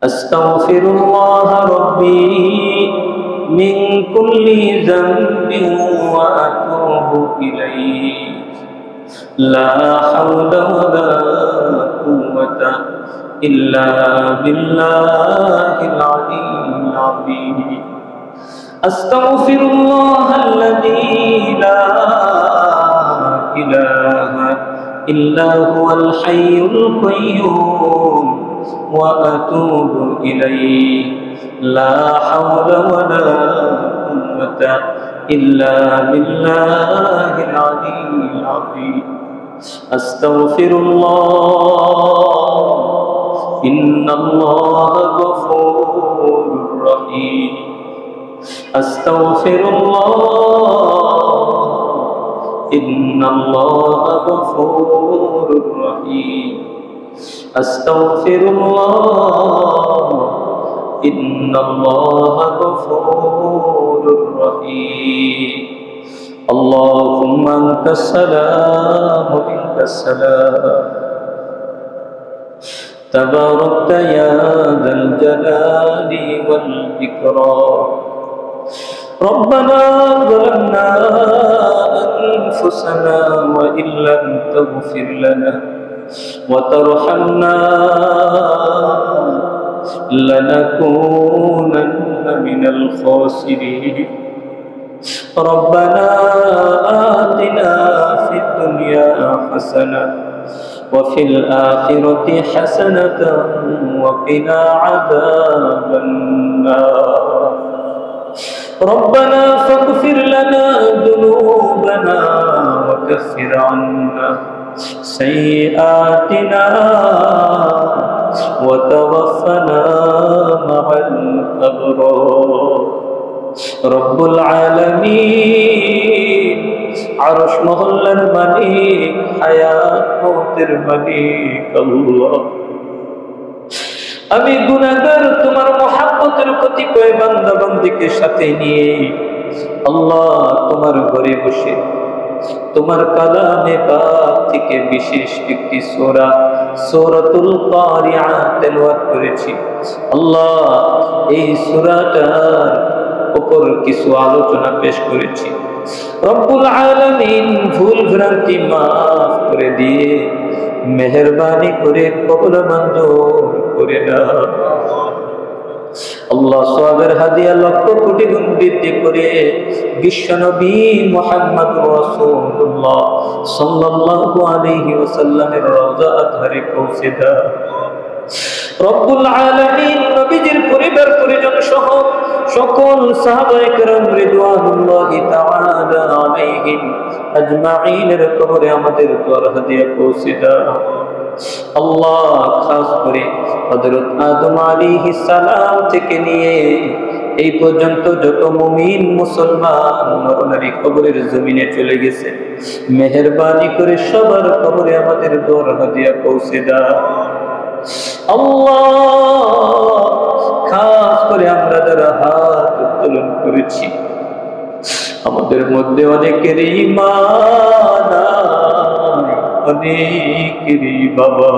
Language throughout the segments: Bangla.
أستغفر الله ربي من كل ذنب وأتوب إليه لا حول ولا قوة إلا بالله العلي العظيم أستغفر الله الذي لا إله إلا هو الحي القيوم وأتوب إليه لا حول ولا قوة إلا بالله العلي العظيم أستغفر الله إن الله غفور رحيم أستغفر الله إن الله غفور رحيم أستغفر الله إن الله غفور رحيم اللهم أنت السلام ومنك السلام تباركت يا ذا الجلال والإكرام ربنا ظلمنا أنفسنا وإن لم تغفر لنا وترحمنا لنكونن من الخاسرين ربنا آتنا في الدنيا حسنة وفي الآخرة حسنة وقنا عذاب النار ربنا فاغفر لنا ذنوبنا وكفر عنا سيئاتنا وتوفنا مع الأبرار رب العالمين عرش মহল্লার মালিক হায়াত মওতের মালিক আল্লাহ আমি গুনাহগার তোমার মহব্বতের কতিপয় বান্দা বান্দীকে সাথে নিয়ে আল্লাহ তোমার ঘরে বসে তোমার কালামে পাক থেকে বিশেষ একটি সূরা সূরাতুল কারিআ তেলাওয়াত করেছি আল্লাহ এই সূরাটার উপর কিছু আলোচনা পেশ করেছি রব্বুল আলামিন ভুল ভ্রান্তি মাফ করে দিয়ে মেহেরবানি করে কবুল মঞ্জুর করে নাও আল্লাহ সওয়াবের হাদিয়া লক্ষ কোটি গুণ বৃদ্ধি করে বিশ্বনবী মুহাম্মদ রাসূলুল্লাহ সাল্লাল্লাহু আলাইহি ওয়াসাল্লামের রওজা আতহারে পৌঁছে দাও রব্বুল আলামিন নবীজির পরিবার পরিজন সহ সকল সাহাবায়ে কেরাম রিদওয়ানুল্লাহি তাআলা আলাইহিম আজমাইনের কবরে আমাদের দোয়ার হাদিয়া পৌঁছে দাও আল্লাহ খাস করে হযরত আদম আলাইহিস সালাম থেকে নিয়ে এই পর্যন্ত যত মুমিন মুসলমান নরনারী কবরের জমিনে চলে গেছে মেহেরবানি করে সবার কবরে আমাদের দোয়ার হাদিয়া পৌঁছে দাও আল্লাহ খাস করে আমরা যারা হাত উত্তোলন করেছি আমাদের মধ্যে অনেকের ঈমান অনেকেরই বাবা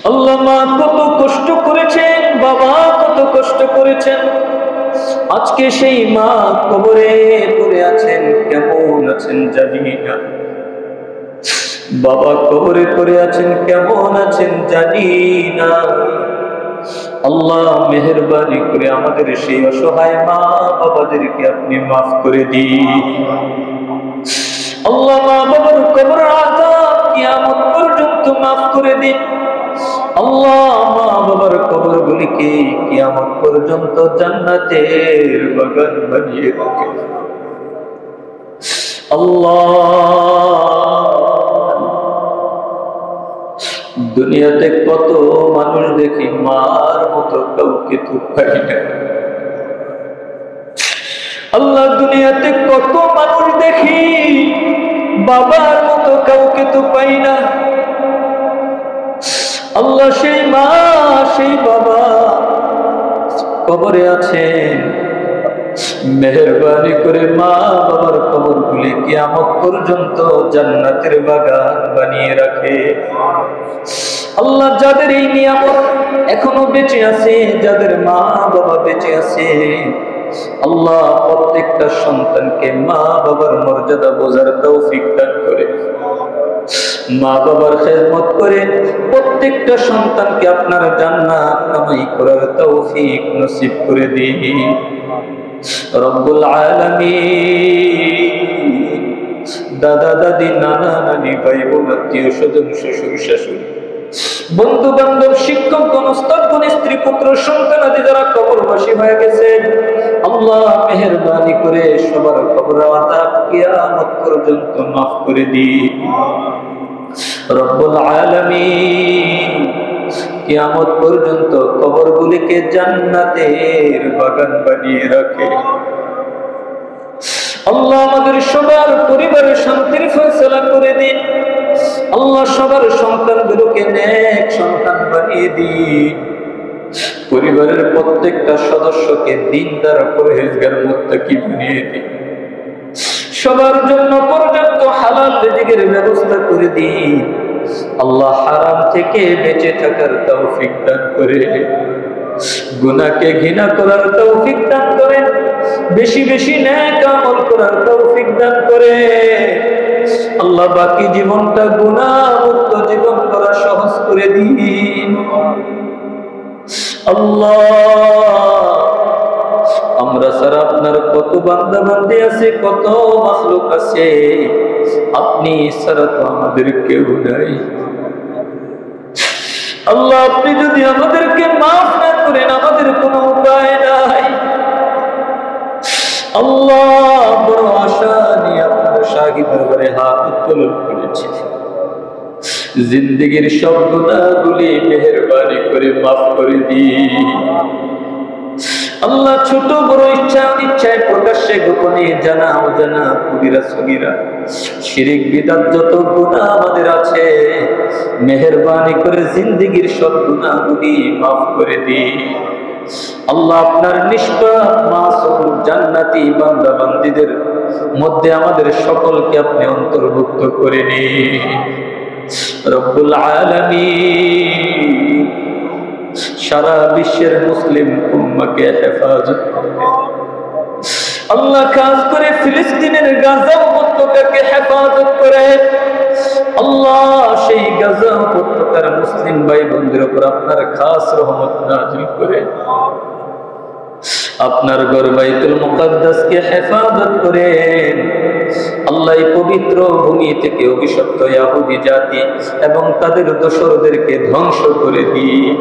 আল্লাহ মা কত কষ্ট করেছেন বাবা কত কষ্ট করেছেন আজকে সেই মা কবরে পড়ে আছেন কেমন আছেন জানি না বাবা কবরে পড়ে আছেন কেমন আছেন জানি না আল্লাহ মেহেরবানি করে আমাদের সেই অসহায় মা বাবাদেরকে আপনি মাফ করে দিন আল্লাহ মা বাবার কবর আযাব কিয়ামত পর্যন্ত মাফ করে দিন আল্লাহ মা বাবার কবরগুলিকে কিয়ামত পর্যন্ত জান্নাতের বাগান বানিয়ে রাখেন আল্লাহ দুনিয়াতে কত মানুষ দেখি মার মতো কাউকে তো পাই না আল্লাহ দুনিয়াতে কত মানুষ দেখি বাবার মতো কাউকে তো পাই না আল্লাহ সেই মা সেই বাবা কবরে আছেন মেহেরবানি করে মা বাবার কবরগুলি কিয়ামত পর্যন্ত জান্নাতের বাগান বানিয়ে রাখে আল্লাহ যাদের এই নিয়ামত এখনো বেঁচে আছে, যাদের মা বাবা বেঁচে আছে, আল্লাহ প্রত্যেকটা সন্তানকে মা বাবার মর্যাদা বোঝার তৌফিক দান করে, মা বাবার খেদমত করে প্রত্যেকটা সন্তানকে আপনার জান্নাত কামাই করার তৌফিক নসিব করে দিন রব্বুল আলামিন। দাদা দাদি, নানা নানি, ভাই বোন, আত্মীয় স্বজন, শ্বশুর শাশুড়ি, বন্ধু বান্ধব, শিক্ষক, গণস্তন, স্ত্রী, পুত্র, সন্তানাদি যারা কবরবাসী হয়ে গেছে, আল্লাহ মেহেরবানি করে সবার কবর আযাব কিয়ামত পর্যন্ত মাফ করে দিন রব্বুল আলামিন। কিয়ামত পর্যন্ত কবরগুলিকে জান্নাতের বাগান বানিয়ে রাখে। আল্লাহ আমাদের সবার পরিবারের শান্তির ফয়সালা করে দিন। আল্লাহ সবার সন্তানগুলোকে নেক সন্তান বানিয়ে দিন। পরিবারের প্রত্যেকটা সদস্যকে দিনদার পরহেজগার মুত্তাকি বানিয়ে দিন। সবার জন্য পর্যাপ্ত হালাল রিজিকের ব্যবস্থা করে দিন। আল্লাহ হারাম থেকে বেঁচে থাকার তৌফিক দান করে, গুনাহকে ঘৃণা করার তৌফিক দান করে, বেশি বেশি নেক আমল করার তৌফিক দান করে। আল্লাহ বাকি জীবনটা গুনাহ মুক্ত জীবন করা সহজ করে দিন। আল্লাহ আমরা সারা আপনার কত বান্দা বান্দি আছে, কত মাখলুক আছে, আপনি ছাড়া তো আমাদের কেউ নাই। আল্লাহ আপনি যদি আমাদেরকে মাফ না করেন আমাদের কোনো উপায় নাই। আল্লাহ বড় আশা নিয়ে আপনার শাহী দরবারে হাত উত্তোলন করেছি। জিন্দেগীর সব গুনাহগুলি মেহেরবানি করে মাফ করে দিন। আল্লাহ ছোট বড় ইচ্ছা অনিচ্ছায় প্রকাশ্যে গোপনে জানা অজানা কবিরা সগীরা শিরিক বিদআত যত গুনাহ আমাদের আছে মেহেরবানি করে জিন্দেগীর সব গুনাহগুলি মাফ করে দিন। আল্লাহ আপনার নিষ্পাপ মাসুম জান্নাতি বান্দা বান্দীদের মধ্যে আমাদের সকলকে আপনি অন্তর্ভুক্ত করে নিন রব্বুল আলামিন। সারা বিশ্বের মুসলিম উম্মাহকে হেফাজত করুন আল্লাহ, খাস করে ফিলিস্তিনের গাজা উপত্যকাকে হেফাজত করে আল্লাহ, সেই গাজা উপত্যকার মুসলিম ভাই বোনদের উপর আপনার খাস রহমত নাজিল করে আপনার ঘর বাইতুল মুকাদ্দাসকে হেফাজত করেন আল্লাহ। এই পবিত্র ভূমি থেকে অভিশপ্ত ইহুদি জাতি এবং তাদের দোসরদেরকে ধ্বংস করে দিন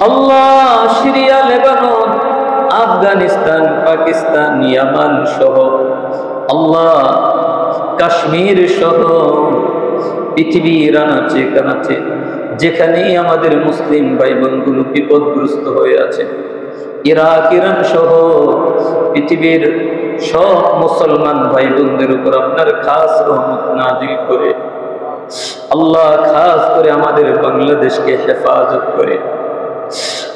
আল্লাহ। সিরিয়া, লেবানন, আফগানিস্তান, পাকিস্তান, ইয়ামান সহ আল্লাহ কাশ্মীর সহ পৃথিবীর আনাচে কানাচে যেখানেই আমাদের মুসলিম ভাই বোনগুলো বিপদগ্রস্ত হয়ে আছে, ইরাক, ইরান সহ পৃথিবীর সব মুসলমান ভাই বোনদের উপর আপনার খাস রহমত নাজিল করে আল্লাহ, খাস করে আমাদের বাংলাদেশকে হেফাজত করে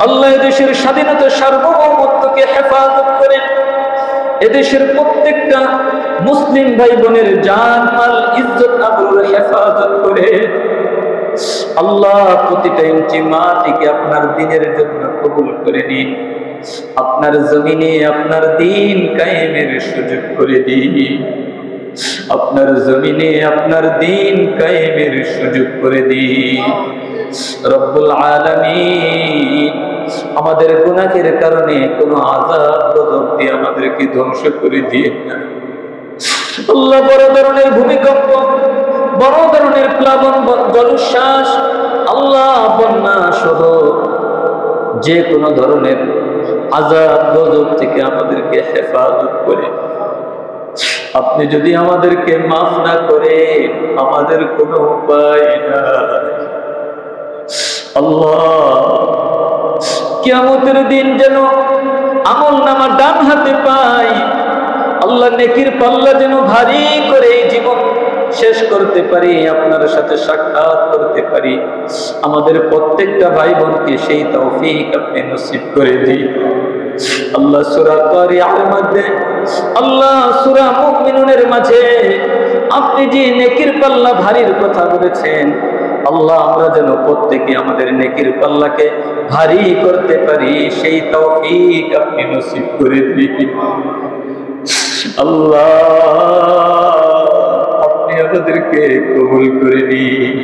আল্লাহ। এদেশের স্বাধীনতা সার্বভৌমত্বকে হেফাজত করে এদেশের প্রত্যেকটা মুসলিম ভাই বোনের জান মাল ইজ্জত আবরুর হেফাজত করে আল্লাহ। প্রতিটা ইঞ্চি মাটিকে আপনার দ্বীনের জন্য কবুল করে নিন। আপনার জমিনে আপনার দ্বীন কায়েমের সুযোগ করে দিন। আপনার জমিনে আপনার দ্বীন কায়েমের সুযোগ করে দিন রব্বুল আলামিন। আমাদের গুনাহের কারণে কোনো আযাব গজব দিয়ে আমাদেরকে ধ্বংস করে দিয়েন না আল্লাহ। বড় ধরনের ভূমিকম্প, বড় ধরনের প্লাবন, জলোচ্ছ্বাস আল্লাহ, বন্যা সহ যে কোনো ধরনের আযাব গজব থেকে আমাদেরকে হেফাজত করে আপনি যদি আমাদেরকে মাফ না করেন আমাদের কোনো উপায় নাই আল্লাহ। কিয়ামতের দিন যেন আমল নামা ডান হাতে পাই আল্লাহ, নেকির পাল্লা যেন ভারী করে জীবন শেষ করতে পারি, আপনার সাথে সাক্ষাৎ করতে পারি। আমাদের প্রত্যেকটা ভাই বোনকে সেই তৌফিক আপনি নসিব করে দিন আল্লাহ। সূরা কারিয়ার মধ্যে আল্লাহ, সূরা মুমিনুনের মাঝে আপনি যে নেকির পাল্লা ভারীর কথা বলেছেন আল্লাহ আমরা যেন প্রত্যেকে আমাদের নেকির পাল্লাকে ভারী করতে পারি, সেই তৌফিক আপনি নসিব করে দিন। আল্লাহ আপনি আমাদেরকে কবুল করে নিন।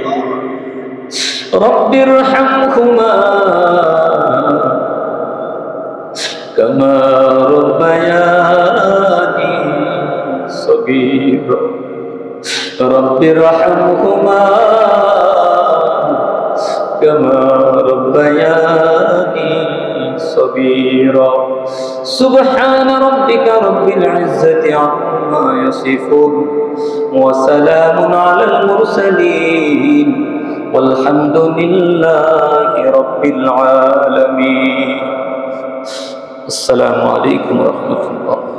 রব্বিরহামহুমা কামা রাব্বায়ানি সগীরা। রব্বিরহামহুমা কামা রাব্বায়ানি সগীরা। সুবহান রাব্বিকা রাব্বিল ইজ্জাতি আম্মা ইয়াসিফুন ওয়া সালামুন আলাল মুরসালিন walhamdulillahi rabbil alamin. Assalamu alaikum warahmatullahi